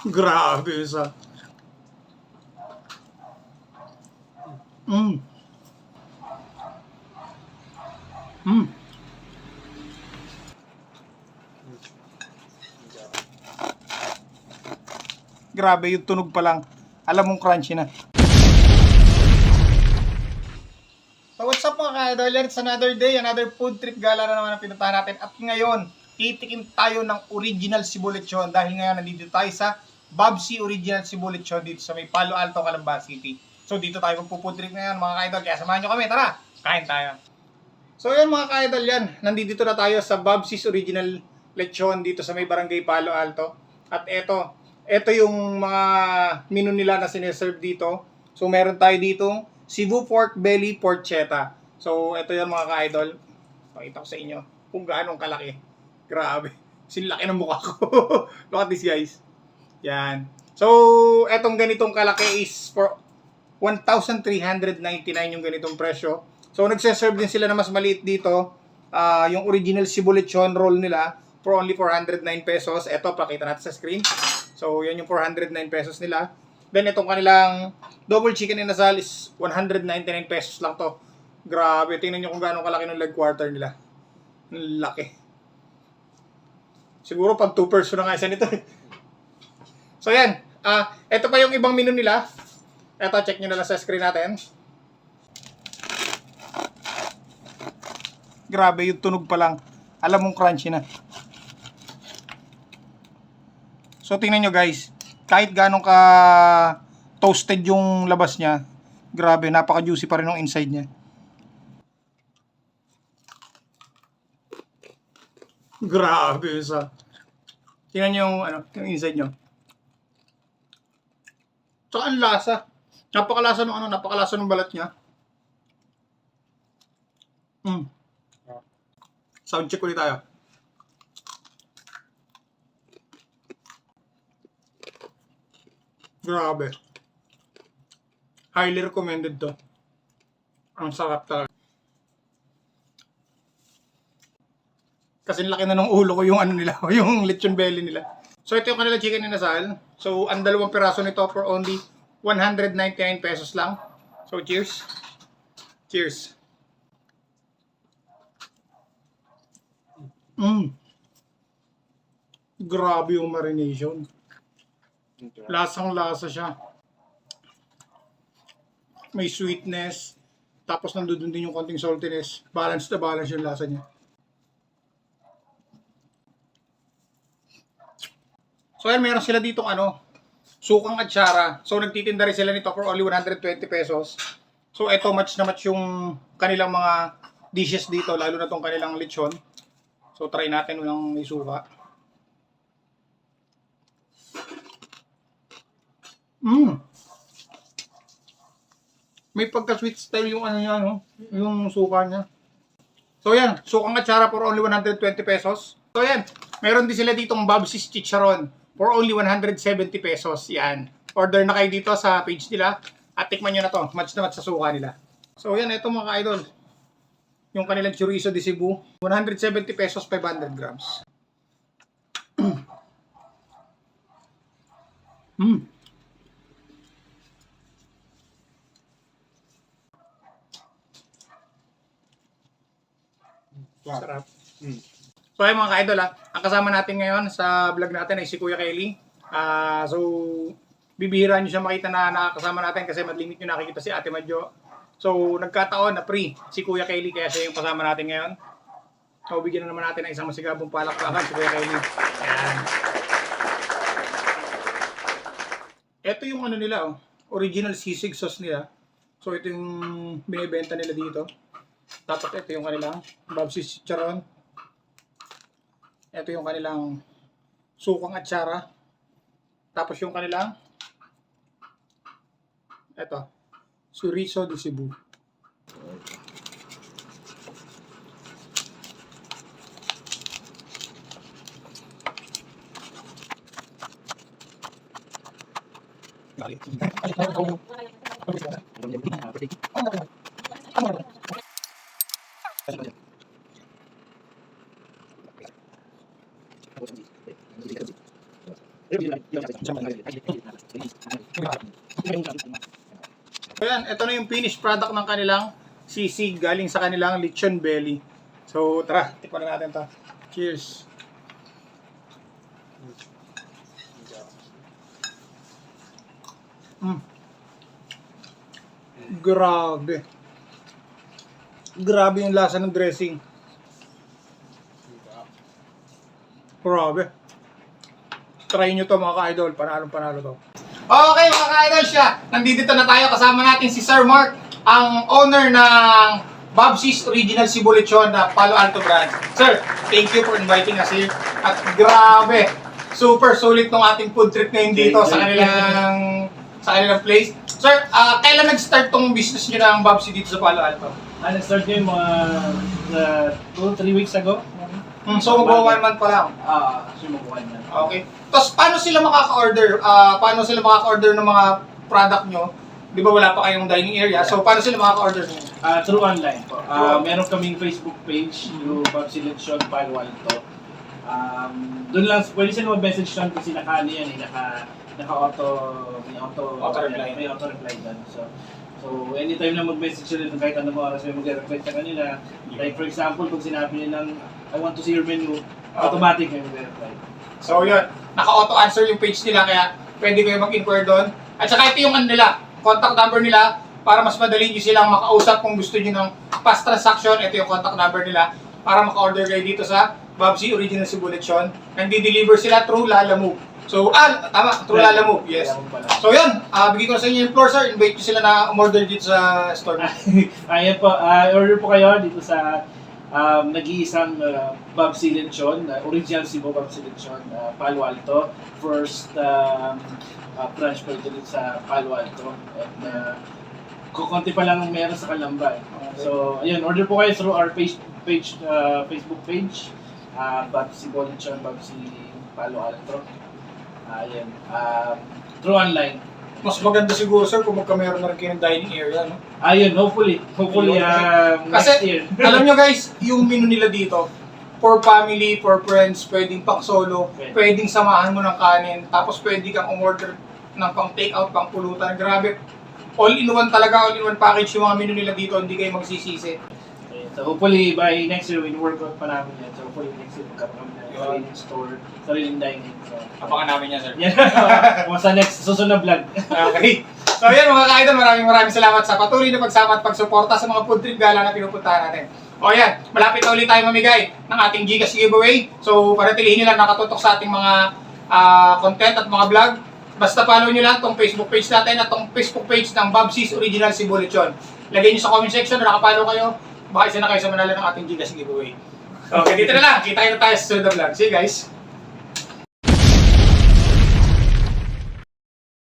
Grabe sa. Mm. Mm. Grabe yung tunog pa lang. Alam mong crunchy na. So what's up mga ka-idol? It's another day, another food trip gala na naman ang pinuntahan natin. At ngayon, titikim tayo ng original Cebu Lechon dahil ngayon nandito tayo sa Babsi Original Cebu Lechon dito sa may Palo Alto, Calamba City. So dito tayo magpo-food trip ngayon mga ka-idol. Kaya samahan nyo kami, tara! Kain tayo! So yan mga ka-idol yan, nandito na tayo sa Babsi's Original Lechon dito sa may Barangay Palo Alto. At ito yung mga menu nila na sineserve dito. So meron tayo dito Cebu Pork Belly Porchetta. So ito yan mga ka-idol. Pakita ko sa inyo kung gaano kalaki. Grabe. Sinlaki ng mukha ko. Look at this guys. Yan. So etong ganitong kalaki is for 1,399 yung ganitong presyo. So nagse-serve din sila na mas maliit dito. Yung original Cebu Lechon roll nila for only 409 pesos. Ito, pakita natin sa screen. So yan yung 409 pesos nila. Then itong kanilang double chicken inasal is 199 pesos lang to. Grabe, tingnan nyo kung gaano kalaki ng leg quarter nila. Ang laki. Siguro pang 2 person na nga isa nito. So yan, ito pa yung ibang menu nila. Ito, check nyo na lang sa screen natin. Grabe yung tunog pa lang. Alam mong crunchy na. So tingnan nyo guys, kahit ganong ka toasted yung labas niya, grabe, napaka-juicy pa rin ng inside niya. Grabe sa. Tingnan nyo yung inside nyo. Tsaka ang lasa. Napakalasa ng napakalasa ng balat niya. Sound check ulit tayo. Grabe. Highly recommended to. Ang sarap talaga. Kasi laki na ng ulo ko yung nila, yung lechon belly nila. So ito yung kanila chicken inasal. So ang dalawang piraso nito for only 199 pesos lang. So cheers. Cheers. Grabe yung marination. Lasang-lasa siya. May sweetness. Tapos nandun din yung konting saltiness. Balance na balance yung lasa niya. So yan, meron sila ditong sukang atsara. So nagtitinda rin sila nito for only 120 pesos. So ito, match na match yung kanilang mga dishes dito, lalo na tong kanilang lechon. So try natin ng may suka. May pagka-sweet style yung niya, yung suka niya. So yan, sukang atsara for only 120 pesos. So yan, meron din sila ditong Babsi's Chicharon for only 170 pesos. Yan. Order na kayo dito sa page nila at tikman nyo na to. Match na match sa suka nila. So yan, ito mga ka-idol. Yung kanilang chorizo de Cebu. 170 pesos, 500 grams. Sarap. So ay mga ka-idol, ang kasama natin ngayon sa vlog natin ay si Kuya Kelly. So bibihira nyo siya makita na nakakasama natin kasi madlimit nyo nakikita si Ate Madjo. So nagkataon na free si Kuya Kelly kaya siya yung kasama natin ngayon. So bigyan na naman natin ng isang masigabong palakpakan si Kuya Kelly. Ayan. Ito yung nila, original sisig sauce nila. So ito yung binibenta nila dito. Tapos ito yung kanilang Babsi's Chicharon. Ito yung kanilang sukang atsara. Tapos yung kanilang chorizo de Cebu. Ayan, ito na yung finished product ng kanilang sisig galing sa kanilang lechon belly. So, tara, tikman na natin to. Cheers. Grabe. Grabe yung lasa ng dressing. Grabe. Try nyo to mga ka-idol. Panalo to. Okay mga ka-idol siya. Nandito na tayo. Kasama natin si Sir Mark, ang owner ng Bobsy's Original Cebu Lechon na Palo Alto branch. Sir, thank you for inviting us here. At grabe, super sulit ng ating food trip ngayon dito sa kanilang place. Sir, kailan nag-start tong business nyo ng Bobsy dito sa Palo Alto? Nag-start ko yung mga 2-3 weeks ago. So, mag-1 month pa lang. Sumukuhan na. Okay. Tapos, paano sila makaka-order? Paano sila makaka-order ng mga product nyo? Di ba wala pa kayong dining area? So, paano sila makaka-order nyo? Through online po. Meron kaming Facebook page, yung Bobsy Lechon Palo Alto. Doon lang, pwede sila mag-message doon kasi naka-ano yan naka-auto, may Auto-reply. may auto-reply doon. So, anytime na mag-message sila doon, kahit anong oras may mag-reply sa kanila. Like for example, pag sinabi nilang, I want to see your menu, automatic may mag-reply. So, yun. Naka-auto-answer yung page nila, kaya pwede kayo mag-inquire doon. At saka ito yung nila, contact number nila, para mas madali nyo silang makausap kung gusto nyo ng fast transaction. Ito yung contact number nila, para maka-order kayo dito sa Bobsy Original Cebu Lechon. Nandi-deliver sila through Lalamove. So, tama, through Lalamove, yes. So, yun, bigay ko na sa inyo yung floor, sir. Invite nyo sila na umorder dito sa store. Ayan po, order po kayo dito sa nag-iisang Bobsy Lechon, original Cebu Bobsy Lechon, Palo Alto. First branch po ito dito sa Palo Alto. At kukunti pa lang meron sa Calamba. So, ayun, order po kayo through our Facebook page, Bobsy Lechon, Bobsy Palo Alto. Ayun, through online. Mas maganda siguro, sir, kung magkameron na rin kayo ng dining area, no? Ayun, hopefully next year. Kasi, alam nyo guys, yung menu nila dito, for family, for friends, pwedeng pang solo, pwedeng samahan mo ng kanin, tapos pwede kang umorder ng pang take-out, pang pulutan. Grabe, all-in-one talaga, all-in-one package yung mga menu nila dito, hindi kayo magsisisi. So hopefully by next year, we-work out pa namin yan. So hopefully next year, magkaroon kami ng sariling store, sariling dining. So, Abangan namin yan, sir. yan. Kung sa next, susunod na vlog. Okay. So yan mga ka-idol, maraming salamat sa patuloy na pagsama at pagsuporta sa mga food trip gala na pinupuntahan natin. O yan, malapit na ulit tayo mamigay ng ating Gcash giveaway. So paratilihin nyo lang nakatutok sa ating mga content at mga vlog. Basta follow nyo lang tong Facebook page natin at tong Facebook page ng Bobsy's Original Cebu Lechon. Lagay nyo sa comment section na nakapollow kayo. Baka isa na kayo sa manalo ng ating Gcash giveaway. Okay, dito na lang. Kita na tayo sa susunod na vlog. See you guys!